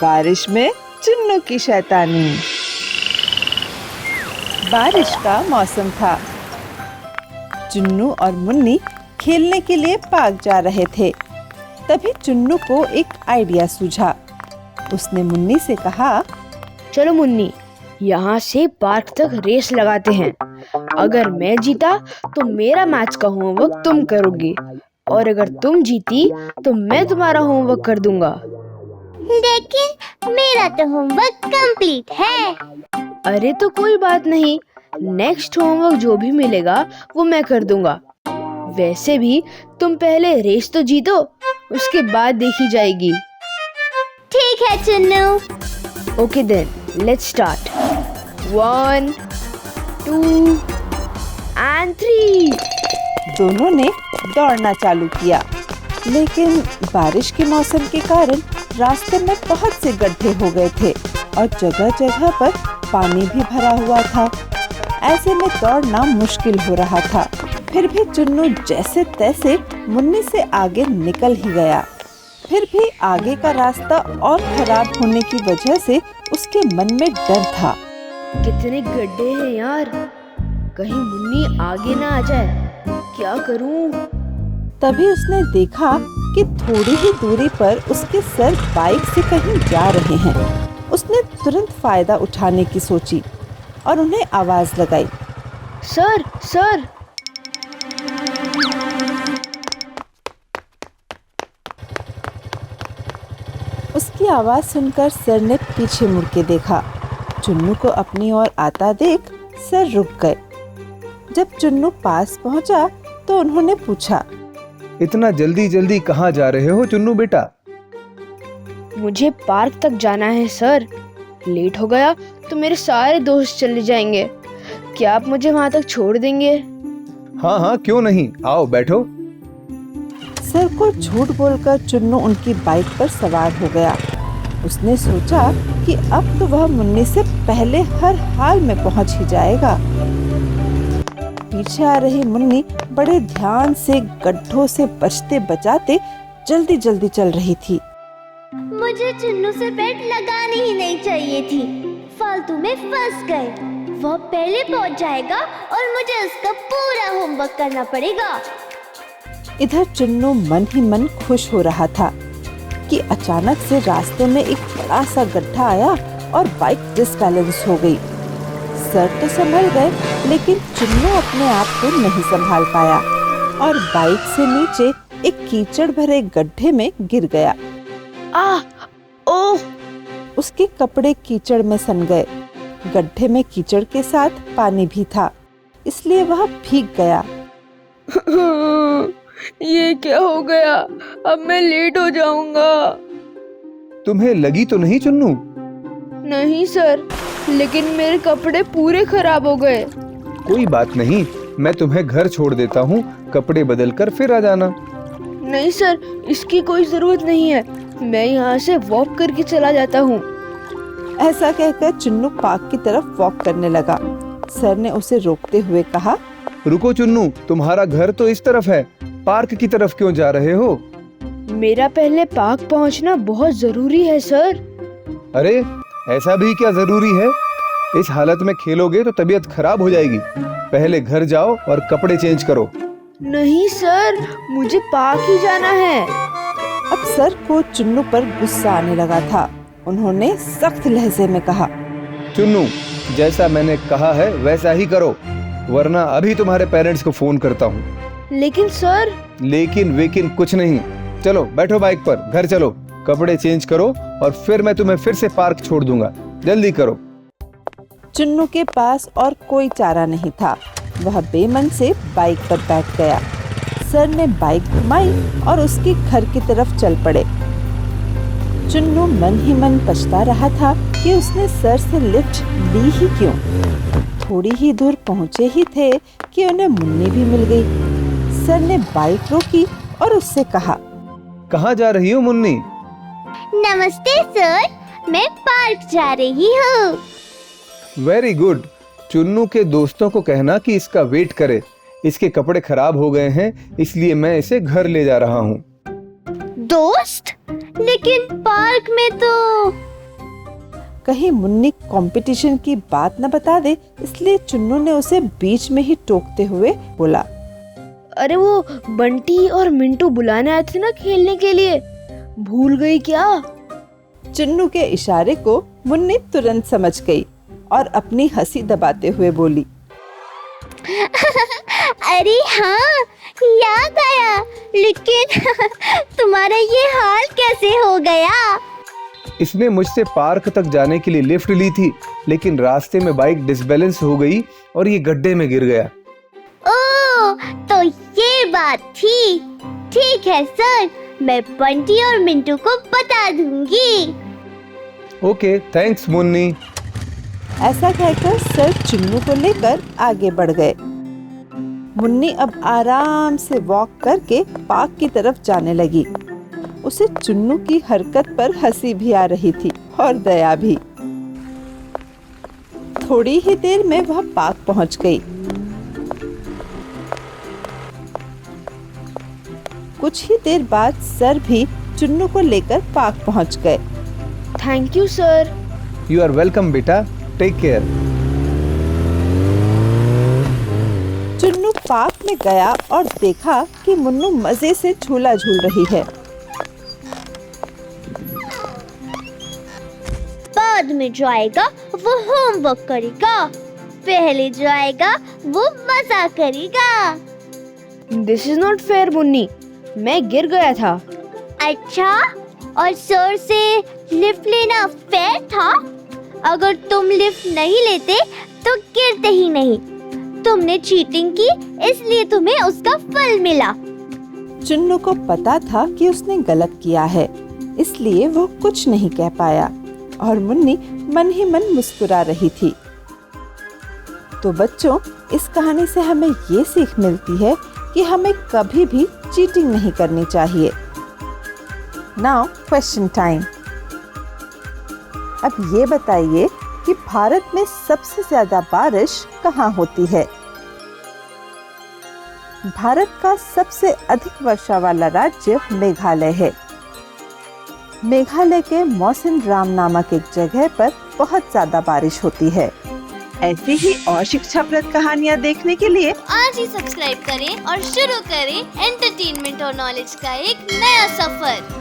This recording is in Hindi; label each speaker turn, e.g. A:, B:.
A: बारिश में चुन्नू की शैतानी। बारिश का मौसम था। चुन्नू और मुन्नी खेलने के लिए पार्क जा रहे थे। तभी चुन्नू को एक आइडिया सूझा। उसने मुन्नी से कहा,
B: चलो मुन्नी, यहाँ से पार्क तक रेस लगाते हैं। अगर मैं जीता तो मेरा मैच का होमवर्क तुम करोगी, और अगर तुम जीती तो मैं तुम्हारा होमवर्क कर दूंगा।
C: लेकिन मेरा तो होमवर्क कंप्लीट है।
B: अरे तो कोई बात नहीं, नेक्स्ट होमवर्क जो भी मिलेगा वो मैं कर दूंगा। वैसे भी तुम पहले रेस तो जीतो, उसके बाद देखी जाएगी।
C: ठीक है Chunnu.
B: Okay then, let's start. 1 2 and 3।
A: दोनों ने दौड़ना चालू किया, लेकिन बारिश के मौसम के कारण रास्ते में बहुत से गड्ढे हो गए थे और जगह जगह पर पानी भी भरा हुआ था। ऐसे में दौड़ना मुश्किल हो रहा था। फिर भी चुन्नू जैसे तैसे मुन्नी से आगे निकल ही गया। फिर भी आगे का रास्ता और खराब होने की वजह से उसके मन में डर था।
B: कितने गड्ढे हैं यार, कहीं मुन्नी आगे ना आ जाए, क्या करूं?
A: तभी उसने देखा कि थोड़ी ही दूरी पर उसके सर बाइक से कहीं जा रहे हैं। उसने तुरंत फायदा उठाने की सोची और उन्हें आवाज लगाई,
B: सर सर।
A: उसकी आवाज सुनकर सर ने पीछे मुड़ के देखा। चुन्नू को अपनी ओर आता देख सर रुक गए। जब चुन्नू पास पहुंचा तो उन्होंने पूछा,
D: इतना जल्दी जल्दी कहाँ जा रहे हो चुन्नू बेटा?
B: मुझे पार्क तक जाना है सर, लेट हो गया तो मेरे सारे दोस्त चले जाएंगे। क्या आप मुझे वहाँ तक छोड़ देंगे?
D: हाँ हाँ, क्यों नहीं, आओ बैठो।
A: सर को झूठ बोलकर चुन्नू उनकी बाइक पर सवार हो गया। उसने सोचा कि अब तो वह मुन्नी से पहले हर हाल में पहुंच ही जाएगा। पीछे आ रही मुन्नी बड़े ध्यान से गड्ढों से बचते बचाते जल्दी जल्दी चल रही थी।
C: मुझे चुन्नू से बेट लगानी ही नहीं चाहिए थी, फालतू में फंस गए। वह पहले पहुंच जाएगा और मुझे उसका पूरा होमवर्क करना पड़ेगा।
A: इधर चुन्नू मन ही मन खुश हो रहा था कि अचानक से रास्ते में एक बड़ा सा गड्ढा आया और बाइक डिसबैलेंस हो गई। सर तो संभल गए, लेकिन चुन्नू अपने आप को नहीं संभाल पाया और बाइक से नीचे एक कीचड़ भरे गड्ढे में गिर गया।
B: ओह!
A: उसके कपड़े कीचड़ में सन गए। गड्ढे में कीचड़ के साथ पानी भी था, इसलिए वह भीग गया।
B: ये क्या हो गया? अब मैं लेट हो जाऊंगा।
D: तुम्हें लगी तो नहीं चुन्नू?
B: नहीं सर, लेकिन मेरे कपड़े पूरे खराब हो गए।
D: कोई बात नहीं, मैं तुम्हें घर छोड़ देता हूँ, कपड़े बदल कर फिर आ जाना।
B: नहीं सर, इसकी कोई जरूरत नहीं है, मैं यहाँ से वॉक करके चला जाता हूँ।
A: ऐसा कहकर चुन्नू पार्क की तरफ वॉक करने लगा। सर ने उसे रोकते हुए कहा,
D: रुको चुन्नू, तुम्हारा घर तो इस तरफ है, पार्क की तरफ क्यों जा रहे हो?
B: मेरा पहले पार्क पहुँचना बहुत जरूरी है सर।
D: अरे ऐसा भी क्या जरूरी है? इस हालत में खेलोगे तो तबीयत खराब हो जाएगी। पहले घर जाओ और कपड़े चेंज करो।
B: नहीं सर, मुझे पार्क ही जाना है।
A: अब सर को चुन्नू पर गुस्सा आने लगा था। उन्होंने सख्त लहजे में कहा,
D: चुन्नू, जैसा मैंने कहा है वैसा ही करो, वरना अभी तुम्हारे पेरेंट्स को फोन करता हूँ।
B: लेकिन सर।
D: लेकिन वेकिन कुछ नहीं, चलो बैठो बाइक पर, घर चलो, कपड़े चेंज करो और फिर मैं तुम्हें फिर से पार्क छोड़ दूंगा। जल्दी करो।
A: चुन्नू के पास और कोई चारा नहीं था। वह बेमन से बाइक पर बैठ गया। सर ने बाइक घुमाई और उसके घर की तरफ चल पड़े। चुन्नू मन ही मन पछता रहा था कि उसने सर से लिफ्ट ली ही क्यों। थोड़ी ही दूर पहुंचे ही थे कि उन्हें मुन्नी भी मिल गई। सर ने बाइक रोकी और उससे कहा,
D: कहाँ जा रही हो मुन्नी?
C: नमस्ते सर, मैं पार्क जा रही हूँ।
D: Very good. चुन्नू के दोस्तों को कहना कि इसका वेट करे, इसके कपड़े खराब हो गए हैं, इसलिए मैं इसे घर ले जा रहा हूँ।
C: दोस्त? लेकिन पार्क में तो
A: कहीं मुन्नी कंपटीशन की बात न बता दे, इसलिए चुन्नू ने उसे बीच में ही टोकते हुए बोला।
B: अरे वो बंटी और मिंटू बुलाने आए थे ना खेलने के लिए, भूल गई क्या?
A: चुन्नू के इशारे को मुन्नी तुरंत समझ गई और अपनी हंसी दबाते हुए बोली,
C: अरे हाँ, याद आया, लेकिन तुम्हारा ये हाल कैसे हो गया?
D: इसने मुझसे पार्क तक जाने के लिए लिफ्ट ली थी, लेकिन रास्ते में बाइक डिसबैलेंस हो गई और ये गड्ढे में गिर गया।
C: ओह, तो ये बात थी। ठीक है सर, मैं बंटी और मिंटू को बता दूंगी।
D: Okay, thanks Munni.
A: ऐसा कहकर सर चुन्नू को लेकर आगे बढ़ गए। मुन्नी अब आराम से वॉक करके पार्क की तरफ जाने लगी। उसे चुन्नू की हरकत पर हंसी भी आ रही थी और दया भी। थोड़ी ही देर में वह पार्क पहुंच गई। कुछ ही देर बाद सर भी चुन्नू को लेकर पार्क पहुंच गए।
B: Thank you sir.
D: You are welcome बेटा, टेक केयर।
A: चुन्नू पार्क में गया और देखा कि मुन्नू मजे से झूला झूल रही है।
C: बाद में जो आएगा वो होमवर्क करेगा, पहले जो आएगा वो मजा करेगा।
B: This is not fair Munni, मैं गिर गया था।
C: अच्छा, और सर से लिफ्ट लेना फेयर था? अगर तुम लिफ्ट नहीं लेते तो गिरते ही नहीं। तुमने चीटिंग की, इसलिए तुम्हें उसका फल मिला।
A: चुन्नू को पता था कि उसने गलत किया है, इसलिए वो कुछ नहीं कह पाया और मुन्नी मन ही मन मुस्कुरा रही थी। तो बच्चों, इस कहानी से हमें ये सीख मिलती है कि हमें कभी भी चीटिंग नहीं करनी चाहिए। Now question time. अब ये बताइए कि भारत में सबसे ज्यादा बारिश कहाँ होती है? भारत का सबसे अधिक वर्षा वाला राज्य मेघालय है। मेघालय के मौसिन राम नामक एक जगह पर बहुत ज्यादा बारिश होती है। ऐसी ही और शिक्षाप्रद कहानियाँ देखने के लिए
C: आज ही सब्सक्राइब करें और शुरू करें एंटरटेनमेंट और नॉलेज का एक नया सफर।